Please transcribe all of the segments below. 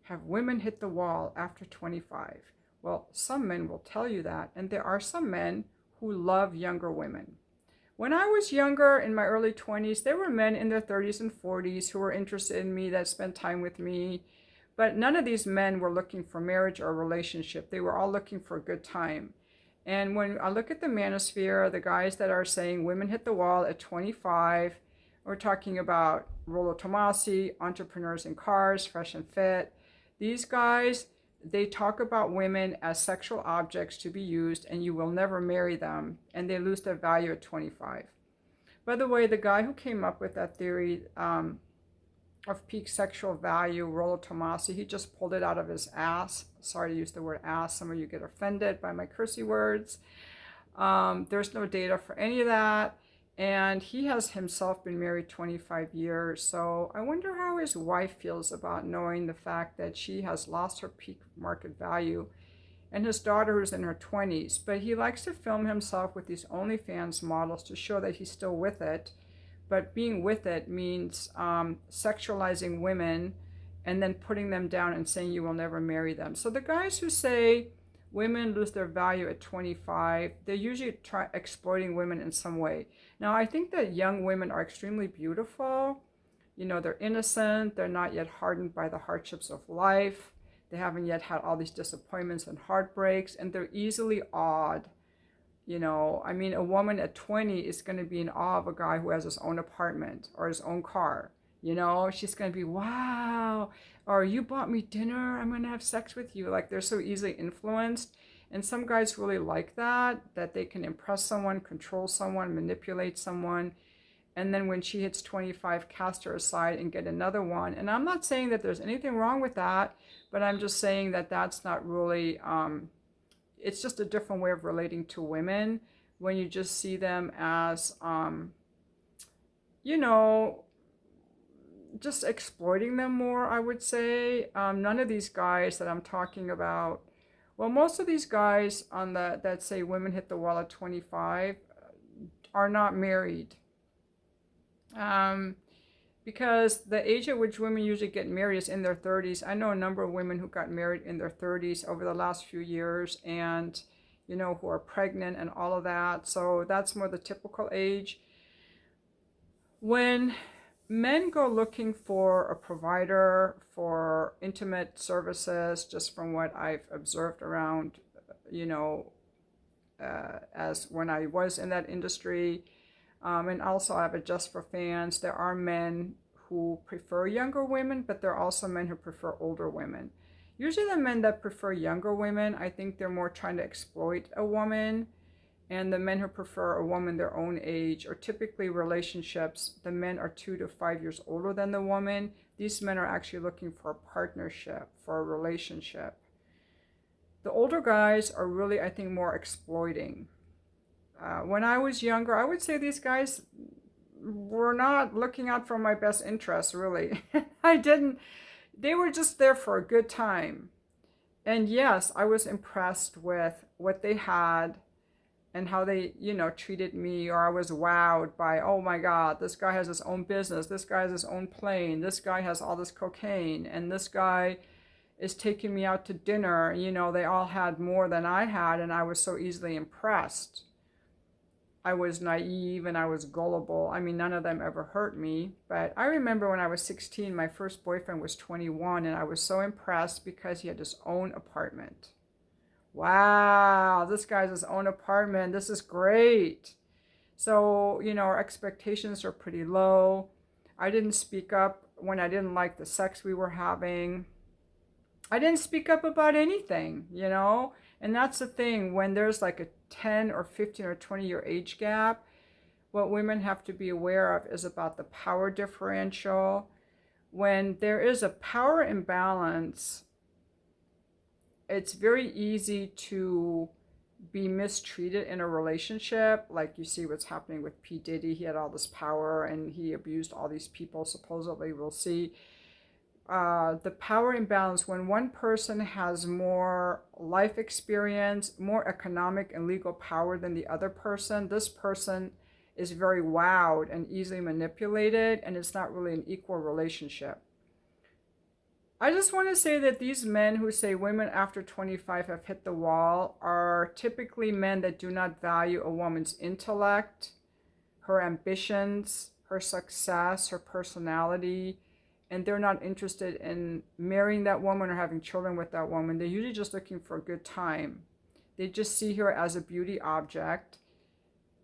have women hit the wall after 25? Well, some men will tell you that, and there are some men who love younger women. When I was younger, in my early 20s, there were men in their 30s and 40s who were interested in me, that spent time with me. But none of these men were looking for marriage or a relationship. They were all looking for a good time. And when I look at the manosphere, the guys that are saying women hit the wall at 25, we're talking about Rollo Tomasi, entrepreneurs in cars, fresh and fit. These guys, they talk about women as sexual objects to be used, and you will never marry them, and they lose their value at 25. By the way, the guy who came up with that theory of peak sexual value, Rollo Tomasi, he just pulled it out of his ass. Sorry to use the word ass. Some of you get offended by my cursey words. There's no data for any of that. And he has himself been married 25 years. So I wonder how his wife feels about knowing the fact that she has lost her peak market value, and his daughter who's in her 20s. But he likes to film himself with these OnlyFans models to show that he's still with it. But being with it means sexualizing women and then putting them down and saying you will never marry them. So the guys who say women lose their value at 25, they're usually exploiting women in some way. Now, I think that young women are extremely beautiful. You know, they're innocent. They're not yet hardened by the hardships of life. They haven't yet had all these disappointments and heartbreaks, and they're easily awed. You know, I mean, a woman at 20 is going to be in awe of a guy who has his own apartment or his own car. You know, she's going to be, wow, or you bought me dinner, I'm going to have sex with you. Like, they're so easily influenced. And some guys really like that they can impress someone, control someone, manipulate someone. And then when she hits 25, cast her aside and get another one. And I'm not saying that there's anything wrong with that, but I'm just saying that that's not really, it's just a different way of relating to women when you just see them as, you know, just exploiting them more, I would say. None of these guys that I'm talking about, well, most of these guys on that say women hit the wall at 25 are not married. Because the age at which women usually get married is in their 30s. I know a number of women who got married in their 30s over the last few years, and, you know, who are pregnant and all of that. So that's more the typical age. When men go looking for a provider for intimate services, just from what I've observed around, you know, as when I was in that industry, and also I have a Just for Fans, there are men who prefer younger women, but there are also men who prefer older women. Usually the men that prefer younger women, I think they're more trying to exploit a woman. And the men who prefer a woman their own age are typically relationships. The men are 2 to 5 years older than the woman. These men are actually looking for a partnership, for a relationship. The older guys are really, I think, more exploiting. When I was younger, I would say these guys were not looking out for my best interests, really. They were just there for a good time. And yes, I was impressed with what they had and how they, you know, treated me, or I was wowed by, oh my God, this guy has his own business, this guy has his own plane, this guy has all this cocaine, and this guy is taking me out to dinner. You know, they all had more than I had, and I was so easily impressed. I was naive and I was gullible. I mean, none of them ever hurt me. But I remember when I was 16, my first boyfriend was 21, and I was so impressed because he had his own apartment. Wow, this guy has his own apartment. This is great. So, you know, our expectations are pretty low. I didn't speak up when I didn't like the sex we were having. I didn't speak up about anything, you know? And that's the thing, when there's like a 10 or 15 or 20-year age gap, what women have to be aware of is about the power differential. When there is a power imbalance, it's very easy to be mistreated in a relationship. Like you see what's happening with P. Diddy. He had all this power and he abused all these people, supposedly. We'll see. The power imbalance, when one person has more life experience, more economic and legal power than the other person, this person is very wowed and easily manipulated, and it's not really an equal relationship. I just want to say that these men who say women after 25 have hit the wall are typically men that do not value a woman's intellect, her ambitions, her success, her personality, and they're not interested in marrying that woman or having children with that woman. They're usually just looking for a good time. They just see her as a beauty object.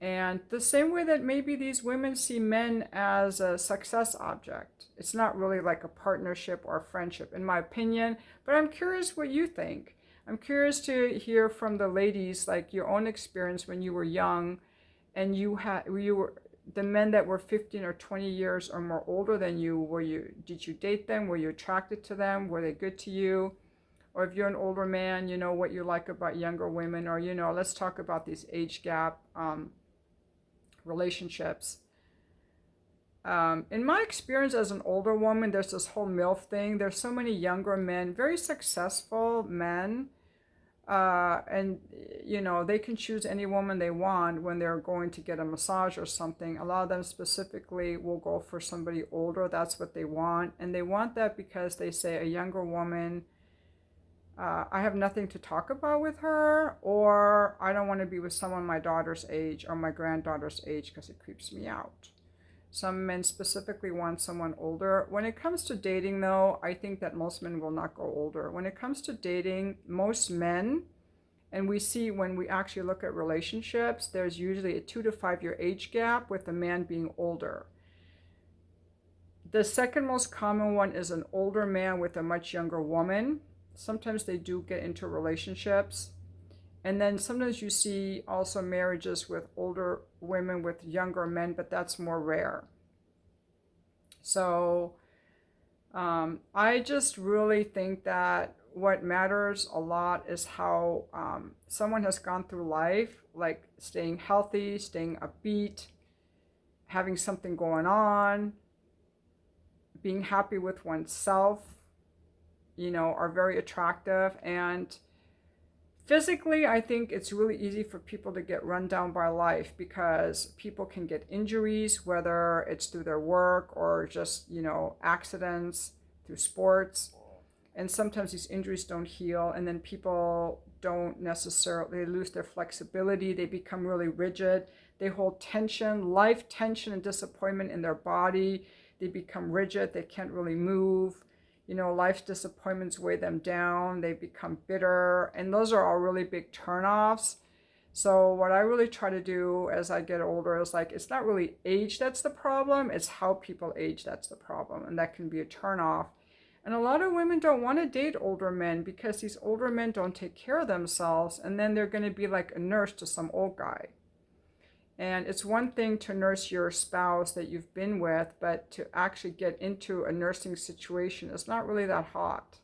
And the same way that maybe these women see men as a success object. It's not really like a partnership or a friendship, in my opinion. But I'm curious what you think. I'm curious to hear from the ladies, like your own experience when you were young, and you were the men that were 15 or 20 years or more older than you. Did you date them? Were you attracted to them? Were they good to you? Or if you're an older man, what you like about younger women, or let's talk about these age gap relationships. In my experience as an older woman, there's this whole MILF thing. There's so many younger men, very successful men, and they can choose any woman they want when they're going to get a massage or something. A lot of them specifically will go for somebody older. That's what they want, and they want that because they say a younger woman, I have nothing to talk about with her, or I don't want to be with someone my daughter's age or my granddaughter's age because it creeps me out. Some men specifically want someone older. When it comes to dating, though, I think that most men will not go older. When it comes to dating, most men, and we see when we actually look at relationships, there's usually a 2 to 5 year age gap with the man being older. The second most common one is an older man with a much younger woman. Sometimes they do get into relationships. And then sometimes you see also marriages with older women with younger men, but that's more rare. So I just really think that what matters a lot is how someone has gone through life, like staying healthy, staying upbeat, having something going on, being happy with oneself, are very attractive. And physically, I think it's really easy for people to get run down by life because people can get injuries, whether it's through their work or just, accidents, through sports. And sometimes these injuries don't heal, and then people don't necessarily, they lose their flexibility, they become really rigid, they hold tension, life tension and disappointment in their body, they become rigid, they can't really move. Life's disappointments weigh them down, they become bitter, and those are all really big turnoffs. So what I really try to do as I get older is it's not really age that's the problem, it's how people age that's the problem, and that can be a turnoff. And a lot of women don't want to date older men because these older men don't take care of themselves, and then they're going to be like a nurse to some old guy. And it's one thing to nurse your spouse that you've been with, but to actually get into a nursing situation is not really that hot.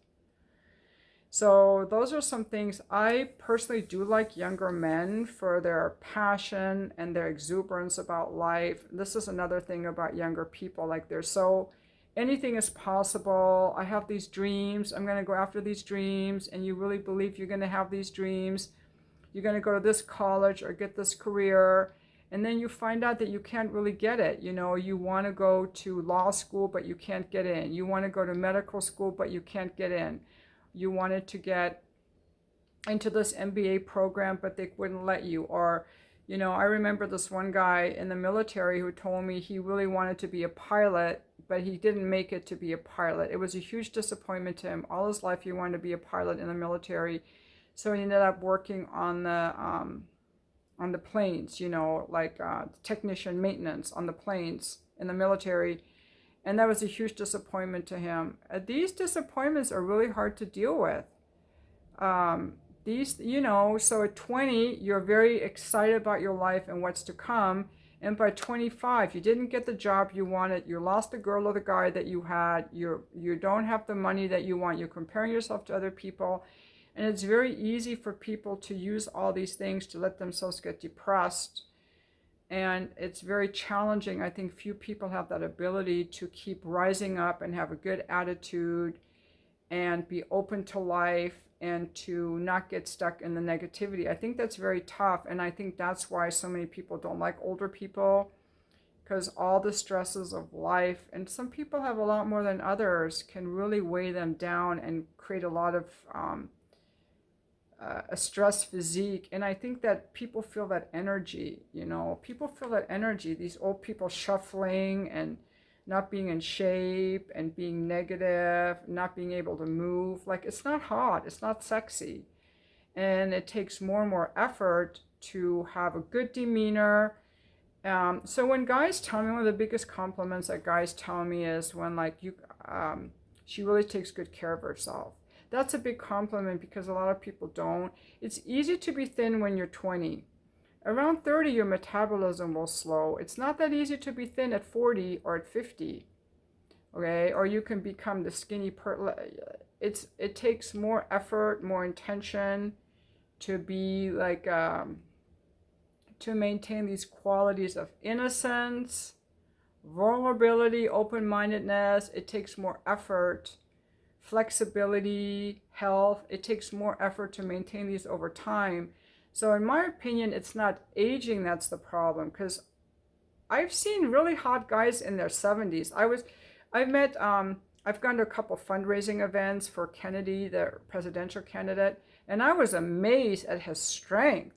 So those are some things. I personally do like younger men for their passion and their exuberance about life. This is another thing about younger people. They're so, anything is possible. I have these dreams. I'm going to go after these dreams. And you really believe you're going to have these dreams. You're going to go to this college or get this career. And then you find out that you can't really get it. You want to go to law school, but you can't get in. You want to go to medical school, but you can't get in. You wanted to get into this MBA program, but they wouldn't let you. Or, I remember this one guy in the military who told me he really wanted to be a pilot, but he didn't make it to be a pilot. It was a huge disappointment to him. All his life he wanted to be a pilot in the military. So he ended up working on the planes, technician maintenance on the planes in the military. And that was a huge disappointment to him. These disappointments are really hard to deal with. So at 20, you're very excited about your life and what's to come. And by 25, you didn't get the job you wanted. You lost the girl or the guy that you had. You don't have the money that you want. You're comparing yourself to other people. And it's very easy for people to use all these things to let themselves get depressed. And it's very challenging. I think few people have that ability to keep rising up and have a good attitude and be open to life and to not get stuck in the negativity. I think that's very tough. And I think that's why so many people don't like older people, because all the stresses of life, and some people have a lot more than others, can really weigh them down and create a lot of a stress physique. And I think that people feel that energy, you know, people feel that energy, these old people shuffling and not being in shape and being negative, not being able to move. Like, it's not hot, it's not sexy. And it takes more and more effort to have a good demeanor. So when guys tell me, one of the biggest compliments that guys tell me is when, like, she really takes good care of herself. That's a big compliment because a lot of people don't. It's easy to be thin when you're 20. Around 30, your metabolism will slow. It's not that easy to be thin at 40 or at 50. Okay, or you can become the skinny it takes more effort, more intention to be like to maintain these qualities of innocence, vulnerability, open-mindedness. It takes more effort. Flexibility, health, it takes more effort to maintain these over time. So in my opinion, it's not aging that's the problem, because I've seen really hot guys in their 70s. I've gone to a couple fundraising events for Kennedy, the presidential candidate, and I was amazed at his strength.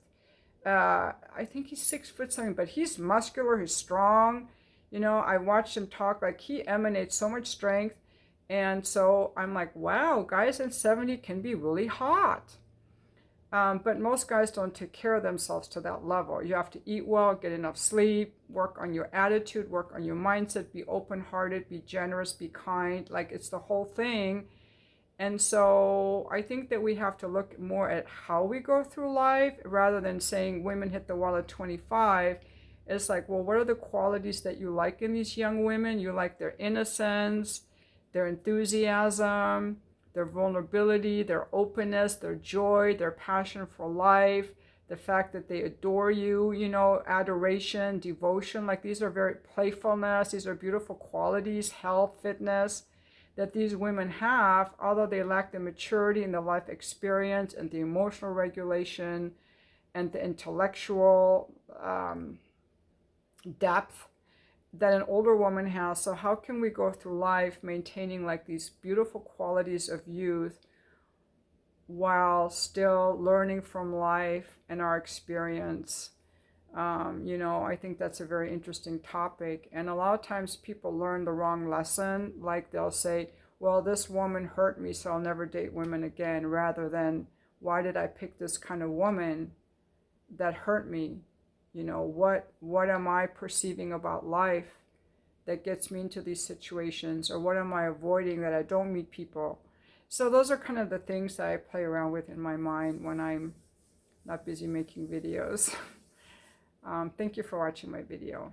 I think he's 6 foot something, but he's muscular, he's strong. You know, I watched him talk, like, he emanates so much strength. And so I'm like, wow, guys in 70 can be really hot. But most guys don't take care of themselves to that level. You have to eat well, get enough sleep, work on your attitude, work on your mindset, be open-hearted, be generous, be kind. Like, it's the whole thing. And so I think that we have to look more at how we go through life rather than saying women hit the wall at 25. It's like, well, what are the qualities that you like in these young women? You like their innocence, their enthusiasm, their vulnerability, their openness, their joy, their passion for life, the fact that they adore you, you know, adoration, devotion. Like, these are very playfulness. These are beautiful qualities, health, fitness that these women have, although they lack the maturity and the life experience and the emotional regulation and the intellectual depth that an older woman has. So how can we go through life maintaining like these beautiful qualities of youth while still learning from life and our experience? You know, I think that's a very interesting topic. And a lot of times people learn the wrong lesson. Like, they'll say, well, this woman hurt me, so I'll never date women again, rather than, why did I pick this kind of woman that hurt me? You know, what am I perceiving about life that gets me into these situations? Or what am I avoiding that I don't meet people? So those are kind of the things that I play around with in my mind when I'm not busy making videos. Thank you for watching my video.